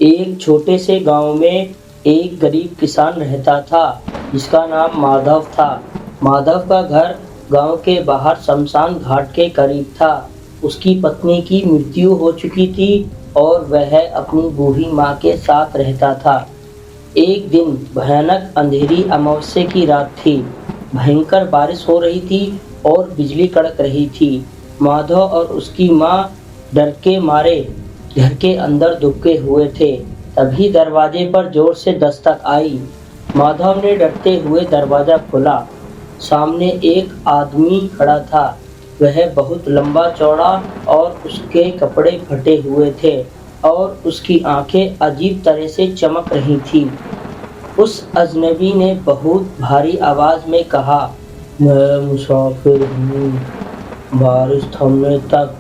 एक छोटे से गांव में एक गरीब किसान रहता था जिसका नाम माधव था। माधव का घर गांव के बाहर शमशान घाट के करीब था। उसकी पत्नी की मृत्यु हो चुकी थी और वह अपनी बूढ़ी माँ के साथ रहता था। एक दिन भयानक अंधेरी अमावस्या की रात थी। भयंकर बारिश हो रही थी और बिजली कड़क रही थी। माधव और उसकी माँ डर के मारे घर के अंदर दुबके हुए थे। तभी दरवाजे पर जोर से दस्तक आई। माधव ने डरते हुए दरवाजा खोला। सामने एक आदमी खड़ा था। वह बहुत लंबा चौड़ा और उसके कपड़े फटे हुए थे और उसकी आंखें अजीब तरह से चमक रही थी। उस अजनबी ने बहुत भारी आवाज में कहा, मैं मुसाफिर हूँ, बारिश थमने तक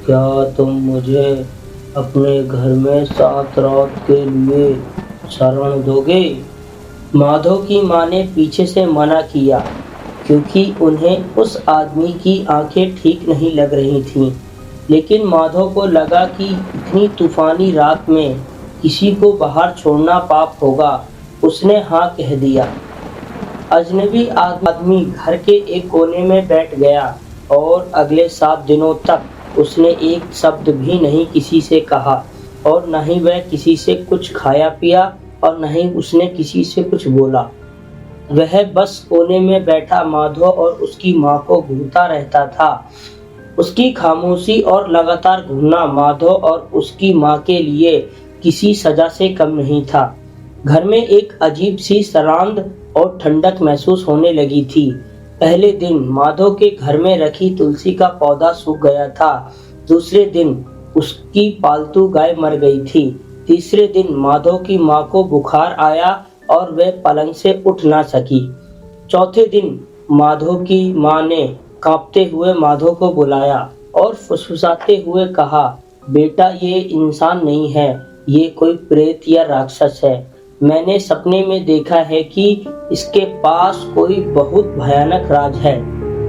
क्या तुम मुझे अपने घर में 7 रात के लिए शरण दोगे? माधव की माँ ने पीछे से मना किया क्योंकि उन्हें उस आदमी की आंखें ठीक नहीं लग रही थीं। लेकिन माधव को लगा कि इतनी तूफानी रात में किसी को बाहर छोड़ना पाप होगा। उसने हाँ कह दिया। अजनबी आदमी घर के एक कोने में बैठ गया और अगले 7 दिनों तक उसने एक शब्द भी नहीं किसी से कहा और न ही वह किसी से कुछ खाया पिया और न ही उसने किसी से कुछ बोला। वह बस कोने में बैठा माधव और उसकी माँ को घूरता रहता था। उसकी खामोशी और लगातार घूरना माधव और उसकी माँ के लिए किसी सजा से कम नहीं था। घर में एक अजीब सी सरांद और ठंडक महसूस होने लगी थी। पहले दिन माधव के घर में रखी तुलसी का पौधा सूख गया था। दूसरे दिन उसकी पालतू गाय मर गई थी। तीसरे दिन माधव की माँ को बुखार आया और वह पलंग से उठ ना सकी। चौथे दिन माधव की माँ ने कांपते हुए माधव को बुलाया और फुसफुसाते हुए कहा, बेटा ये इंसान नहीं है, ये कोई प्रेत या राक्षस है। मैंने सपने में देखा है कि इसके पास कोई बहुत भयानक राज है।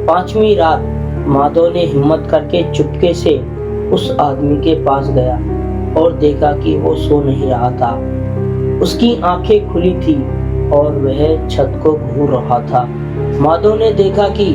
5वीं रात माधव ने हिम्मत करके चुपके से उस आदमी के पास गया और देखा कि वो सो नहीं रहा था। उसकी आंखें खुली थी और वह छत को घूर रहा था। माधव ने देखा कि